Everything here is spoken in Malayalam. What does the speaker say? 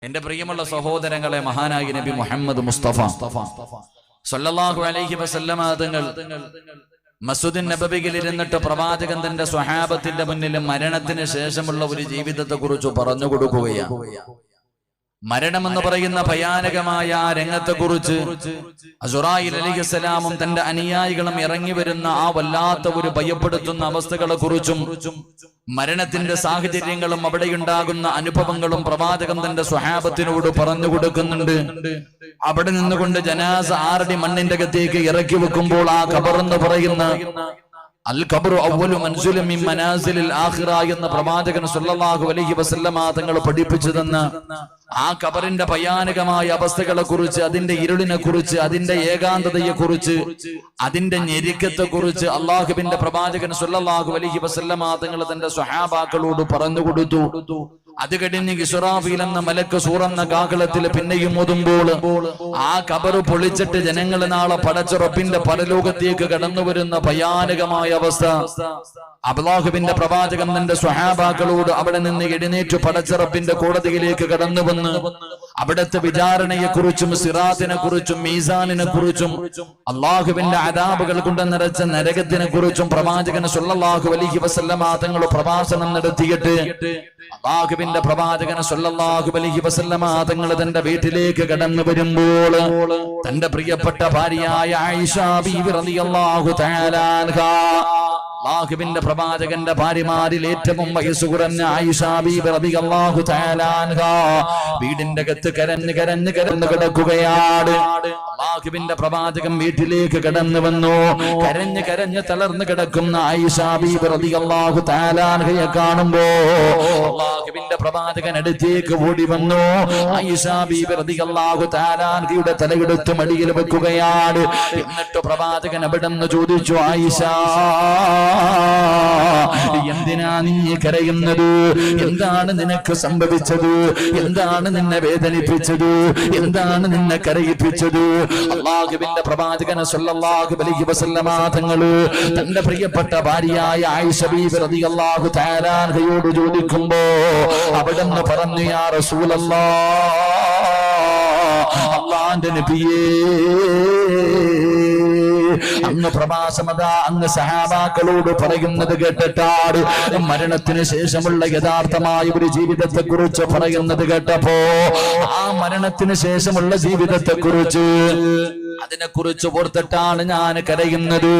എന്റെ പ്രിയമുള്ള സഹോദരങ്ങളെ, മഹാനായ നബി മുഹമ്മദ് മുസ്തഫ സല്ലല്ലാഹു അലൈഹി വസല്ലമ തങ്ങൾ മസ്ജിദുൻ നബവിയിൽ ഇരുന്നിട്ട് പ്രവാചകൻ തന്റെ സ്വഹാബത്തിന്റെ മുന്നിൽ മരണത്തിന് ശേഷമുള്ള ഒരു ജീവിതത്തെ കുറിച്ച് പറഞ്ഞു കൊടുക്കുകയാണ്. മരണമെന്ന് പറയുന്ന ഭയാനകമായ ആ രംഗത്തെ കുറിച്ച് അസ്റായീൽ അലൈഹിസ്സലാമും തന്റെ അനുയായികളും ഇറങ്ങി വരുന്ന ആ വല്ലാത്ത ഒരു ഭയപ്പെടുത്തുന്ന അവസ്ഥകളെ കുറിച്ചും മരണത്തിന്റെ സാഹചര്യങ്ങളും അവിടെയുണ്ടാകുന്ന അനുഭവങ്ങളും പ്രവാചകൻ തന്റെ സ്വഹാബത്തിനോട് പറഞ്ഞു കൊടുക്കുന്നുണ്ട്. അവിടെ നിന്നുകൊണ്ട് ജനാസ ആറടി മണ്ണിന്റെ അകത്തേക്ക് ഇറക്കി വെക്കുമ്പോൾ ആ ഖബർ എന്ന് പറയുന്ന അൽ ഖബ്റു അവ്വലു മൻസിലിൻ മിൻ മനാസിലിൽ ആഖിറ എന്ന പ്രവാചകൻ സല്ലല്ലാഹു അലൈഹി വസല്ലമ തങ്ങൾ പഠിപ്പിച്ചു തന്ന ആ ഖബറിന്റെ ഭയാനകമായ അവസ്ഥകളെ കുറിച്ച്, അതിന്റെ ഇരുളിനെ കുറിച്ച്, അതിന്റെ ഏകാന്തതയെ കുറിച്ച്, അതിന്റെ ഞെരുക്കത്തെ കുറിച്ച് അള്ളാഹുവിന്റെ പ്രവാചകൻ സല്ലല്ലാഹു അലൈഹി വസല്ലമ തങ്ങൾ തന്റെ സ്വഹാബാക്കളോട് പറഞ്ഞു കൊടുത്തു. അത് കഴിഞ്ഞ് ഇസ്റാഫീൽ എന്ന മലക്ക് സൂറന്ന കാഹളത്തിൽ പിന്നെയും ഓതുമ്പോൾ ആ ഖബർ പൊളിച്ചിട്ട് ജനങ്ങൾ നാളെ പടച്ച റബ്ബിന്റെ പരലോകത്തേക്ക് കടന്നു വരുന്ന ഭയാനകമായ അവസ്ഥ അല്ലാഹുവിന്റെ പ്രവാചകൻ തന്റെ സ്വഹാബാക്കളോട് അവിടെ നിന്ന് എഴുന്നേറ്റ് പടച്ച റബ്ബിന്റെ കോടതിയിലേക്ക് കടന്നു വന്ന് അവിടുത്തെ വിചാരണയെ കുറിച്ചും സിറാത്തിനെ കുറിച്ചും മീസാനിനെ കുറിച്ചും അല്ലാഹുവിന്റെ അദാബുകൾ കൊണ്ട് നിറച്ച നരകത്തിനെ കുറിച്ചും പ്രവാചകൻ സല്ലല്ലാഹു അലൈഹി വസല്ലമ തങ്ങൾ പ്രഭാഷണം നടത്തിയിട്ട് അല്ലാഹുവിന്റെ പ്രവാചകൻ സല്ലല്ലാഹു അലൈഹി വസല്ലമ തങ്ങൾ തന്റെ വീട്ടിലേക്ക് കടന്നു വരുമ്പോൾ തന്റെ പ്രിയപ്പെട്ട ഭാര്യയായ ആയിഷ ബീവി റളിയല്ലാഹു തആല അൻഹാ, അല്ലാഹുവിന്റെ പ്രവാചകന്റെ ഭാര്യമാരിൽ ഏറ്റവും വയസ്സ് കുറഞ്ഞ ആയിഷ ബീവി റളിയല്ലാഹു തആല അൻഹാ വീടിന്റെ അകത്ത് കരഞ്ഞ് കിടക്കുകയാണ്. അല്ലാഹുവിന്റെ പ്രവാചകൻ വീട്ടിലേക്ക് കടന്നു വന്നു. കരഞ്ഞ് തളർന്നു കിടക്കുന്ന ആയിഷ ബീവി റളിയല്ലാഹു തആല അൻഹയെ കാണുമ്പോ അല്ലാഹുവിന്റെ പ്രവാചകൻ അടുത്തേക്ക് ഓടി വന്നു. ആയിഷ ബീവി റളിയല്ലാഹു തആല അൻഹയുടെ തലയെടുത്ത് മടിയിൽ വെക്കുകയാണ്. എന്നിട്ട് പ്രവാചകൻ അവിടുന്ന് ചോദിച്ചു, ആയിഷ, എന്തിനാ നീ കരയുന്നത്? എന്താണ് നിനക്ക് സംഭവിച്ചത്? എന്താണ് നിന്നെ വേദനിപ്പിച്ചത്? എന്താണ് നിന്നെ കരയിപ്പിച്ചത്? അല്ലാഹുവിന്റെ പ്രവാചകൻ സല്ലല്ലാഹു അലൈഹി വസല്ലമ തങ്ങൾ തന്റെ പ്രിയപ്പെട്ട ഭാര്യയായ ആയിഷ ബീവി റളിയല്ലാഹു തആല അൻഹയോട് ചോദിക്കുമ്പോ അവിടുന്ന് പറഞ്ഞു, യാ റസൂലല്ലാഹ്, അല്ലാഹുവിന്റെ നബിയേ, അങ്ങ് പ്രവാസമതാ അങ്ങ് സഹാബാക്കളോട് പറയുന്നത് കേട്ടിട്ടാണ് മരണത്തിന് ശേഷമുള്ള യഥാർത്ഥമായ ഒരു ജീവിതത്തെ കുറിച്ച് പറയുന്നത് കേട്ടപ്പോ ആ മരണത്തിന് ശേഷമുള്ള ജീവിതത്തെ കുറിച്ച് അതിനെ കുറിച്ച് ഓർത്തിട്ടാണ് ഞാൻ കരയുന്നത്.